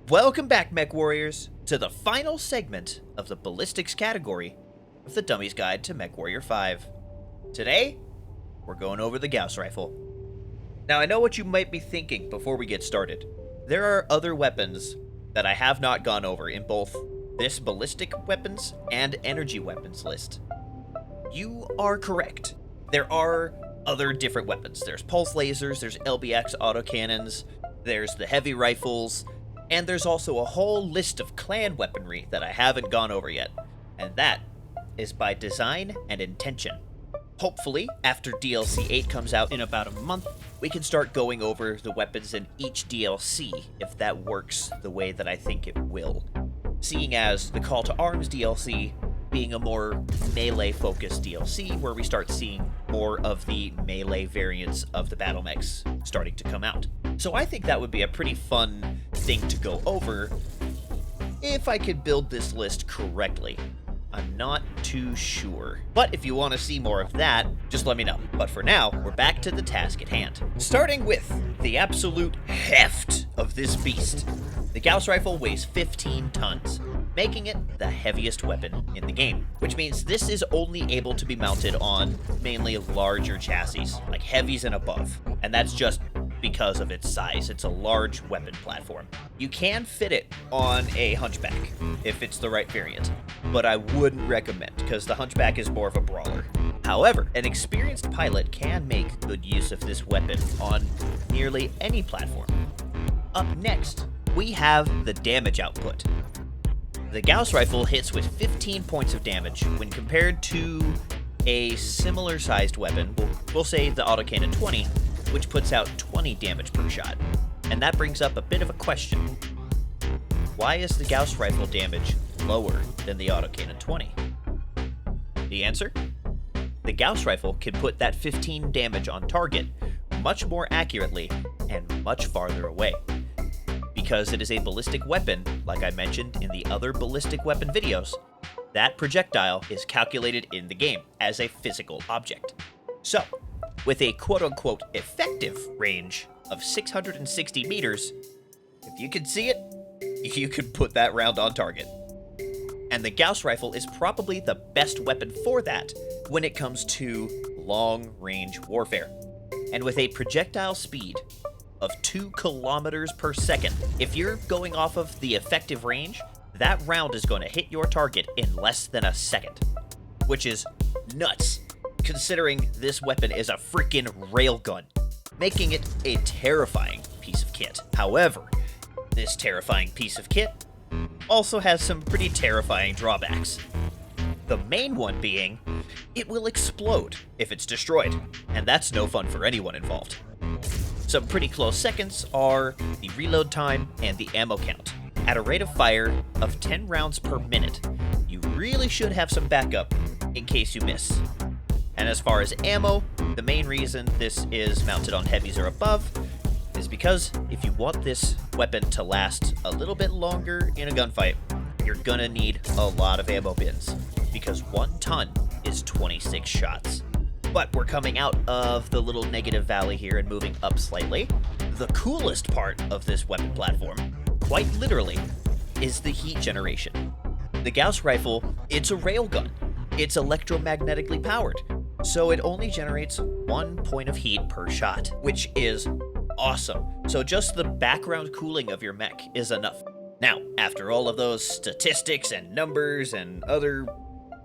Welcome back, MechWarriors, to the final segment of the ballistics category of the Dummies Guide to MechWarrior 5. Today, we're going over the Gauss rifle. Now, I know what you might be thinking before we get started. There are other weapons that I have not gone over in both this ballistic weapons and energy weapons list. You are correct. There are other different weapons. There's pulse lasers, there's LBX autocannons, there's the heavy rifles, and there's also a whole list of clan weaponry that I haven't gone over yet, and that is by design and intention. Hopefully, after DLC 8 comes out in about a month, we can start going over the weapons in each DLC if that works the way that I think it will. Seeing as the Call to Arms DLC being a more melee-focused DLC where we start seeing more of the melee variants of the battle mechs starting to come out. So I think that would be a pretty fun thing to go over if I could build this list correctly. I'm not too sure. But if you want to see more of that, just let me know. But for now, we're back to the task at hand. Starting with the absolute heft of this beast. The Gauss rifle weighs 15 tons, making it the heaviest weapon in the game, which means this is only able to be mounted on mainly larger chassis, like heavies and above, and that's just because of its size. It's a large weapon platform. You can fit it on a hunchback if it's the right variant, but I wouldn't recommend because the hunchback is more of a brawler. However, an experienced pilot can make good use of this weapon on nearly any platform. Up next, we have the damage output. The Gauss rifle hits with 15 points of damage when compared to a similar sized weapon, we'll say the autocannon 20, which puts out 20 damage per shot. And that brings up a bit of a question. Why is the Gauss rifle damage lower than the autocannon 20? The answer? The Gauss rifle can put that 15 damage on target much more accurately and much farther away. Because it is a ballistic weapon, like I mentioned in the other ballistic weapon videos, that projectile is calculated in the game as a physical object. So, with a quote-unquote effective range of 660 meters, if you can see it, you can put that round on target. And the Gauss rifle is probably the best weapon for that when it comes to long-range warfare. And with a projectile speed of 2 kilometers per second, if you're going off of the effective range, that round is going to hit your target in less than a second, which is nuts, considering this weapon is a freaking railgun, making it a terrifying piece of kit. However, this terrifying piece of kit also has some pretty terrifying drawbacks. The main one being, it will explode if it's destroyed, and that's no fun for anyone involved. Some pretty close seconds are the reload time and the ammo count. At a rate of fire of 10 rounds per minute, you really should have some backup in case you miss. And as far as ammo, the main reason this is mounted on heavies or above is because if you want this weapon to last a little bit longer in a gunfight, you're gonna need a lot of ammo bins, because 1 ton is 26 shots. But we're coming out of the little negative valley here and moving up slightly. The coolest part of this weapon platform, quite literally, is the heat generation. The Gauss rifle, it's a railgun. It's electromagnetically powered, so it only generates 1 point of heat per shot, which is awesome. So just the background cooling of your mech is enough. Now, after all of those statistics and numbers and other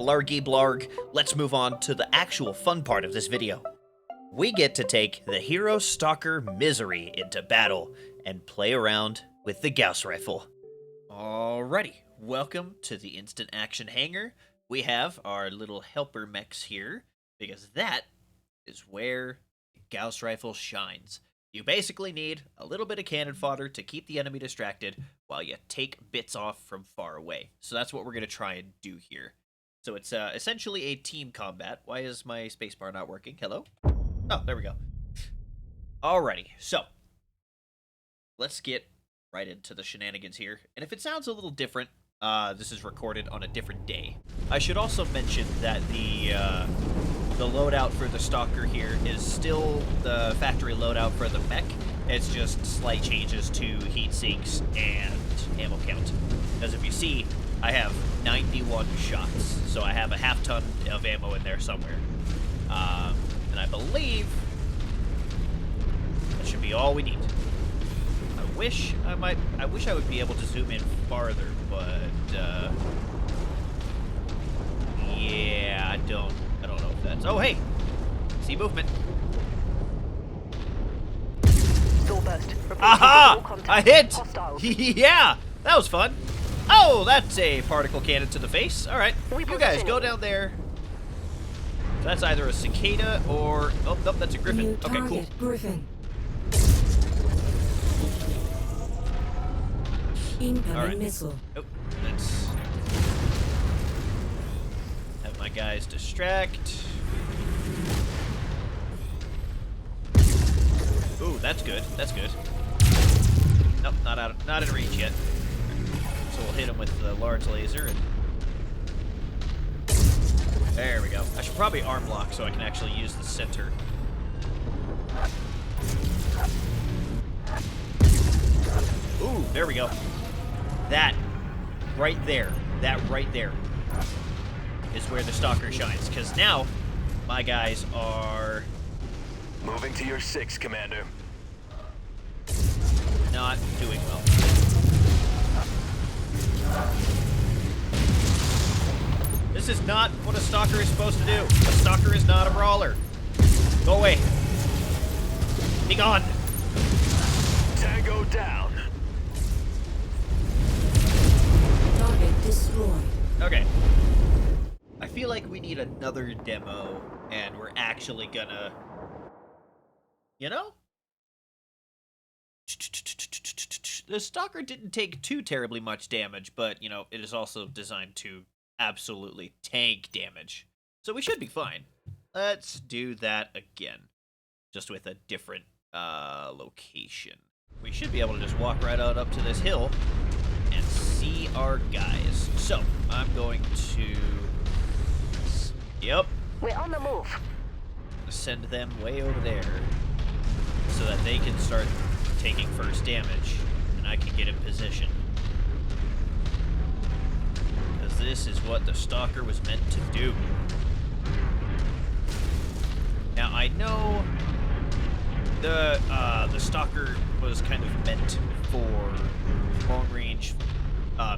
blargy blarg, let's move on to the actual fun part of this video. We get to take the Hero Stalker Misery into battle and play around with the Gauss rifle. Alrighty, welcome to the instant action hangar. We have our little helper mechs here, because that is where the Gauss rifle shines. You basically need a little bit of cannon fodder to keep the enemy distracted while you take bits off from far away. So that's what we're going to try and do here. So it's essentially a team combat. Why is my spacebar not working? Hello? Oh, there we go. Alrighty, so let's get right into the shenanigans here. And if it sounds a little different, this is recorded on a different day. I should also mention that the loadout for the Stalker here is still the factory loadout for the mech. It's just slight changes to heat sinks and ammo count. Because if you see, I have 91 shots, so I have a half ton of ammo in there somewhere. And I believe that should be all we need. I wish I would be able to zoom in farther, but yeah, I don't know if that's. Oh, hey, see movement. Aha! I hit! Yeah! That was fun. Oh, that's a particle cannon to the face. Alright, you guys go down there. So that's either a cicada or... Oh, nope, that's a griffin. Okay, cool. Griffin. Incoming missile. Oh, let's have my guys distract. Ooh, that's good. That's good. Nope, not in reach yet. So we'll hit him with the large laser. And there we go. I should probably arm lock so I can actually use the center. Ooh, there we go. That right there is where the stalker shines. Because now my guys are moving to your 6, Commander. Not doing well. This is not what a stalker is supposed to do. A stalker is not a brawler. Go away. Be gone. Tango down. Target destroyed. Okay. I feel like we need another demo, and we're actually gonna... You know? The stalker didn't take too terribly much damage, but, you know, it is also designed to absolutely tank damage. So we should be fine. Let's do that again. Just with a different location. We should be able to just walk right out up to this hill and see our guys. So, I'm going to... Yep. We're on the move. Send them way over there so that they can start taking first damage and I can get in position. Because this is what the stalker was meant to do. Now I know the stalker was kind of meant for long-range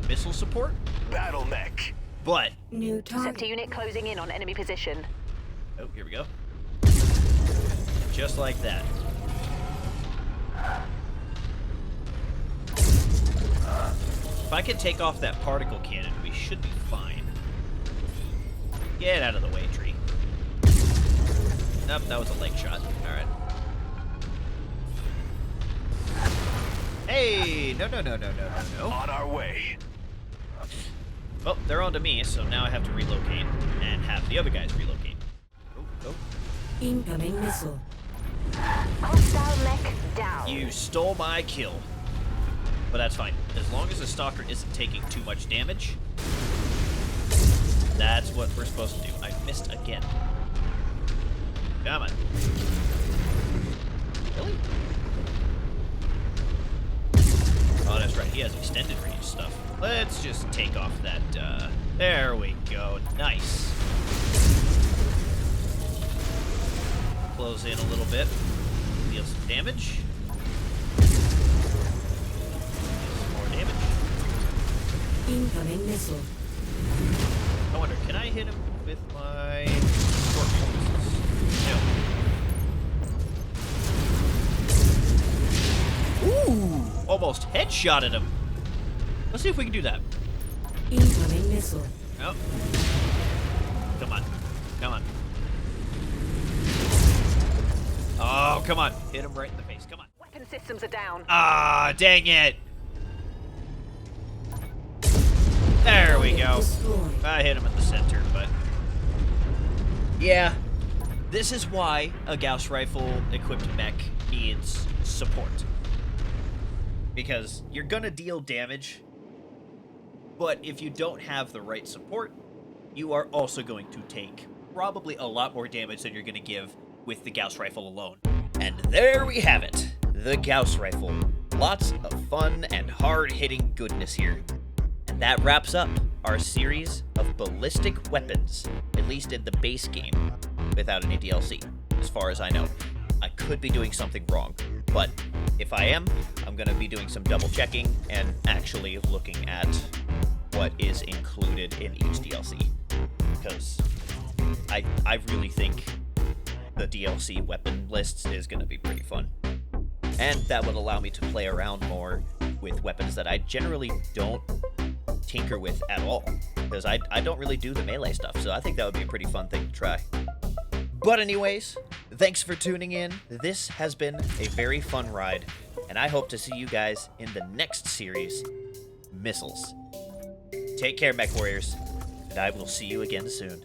missile support. Battle mech. But New target. Sector unit closing in on enemy position. oh, here we go. Just like that. If I can take off that particle cannon, we should be fine. Get out of the way, tree. Nope, that was a leg shot. Alright. Hey! No. On our way. Well, they're onto me, so now I have to relocate and have the other guys relocate. Oh. Incoming missile. Hostile mech down. You stole my kill. But that's fine. As long as the stalker isn't taking too much damage, that's what we're supposed to do. I missed again. Come on. Really? Oh, that's right. He has extended range stuff. Let's just take off that, there we go. Nice. Close in a little bit. Deal some damage. Damage. Incoming missile. I wonder, can I hit him with my short pulses? No. Ooh! Almost headshotted him. Let's see if we can do that. Incoming missile. Oh. Come on. Oh, come on. Hit him right in the face. Come on. Weapon systems are down. Ah, dang it. There we go. I hit him at the center, but... Yeah, this is why a Gauss rifle-equipped mech needs support. Because you're gonna deal damage, but if you don't have the right support, you are also going to take probably a lot more damage than you're gonna give with the Gauss rifle alone. And there we have it. The Gauss rifle. Lots of fun and hard-hitting goodness here. And that wraps up our series of ballistic weapons, at least in the base game, without any DLC, as far as I know. I could be doing something wrong, but if I am, I'm going to be doing some double checking and actually looking at what is included in each DLC, because I really think the DLC weapon lists is going to be pretty fun. And that would allow me to play around more with weapons that I generally don't tinker with at all, because I don't really do the melee stuff, so I think that would be a pretty fun thing to try. But anyways, thanks for tuning in. This has been a very fun ride, and I hope to see you guys in the next series, Missiles. Take care, MechWarriors, and I will see you again soon.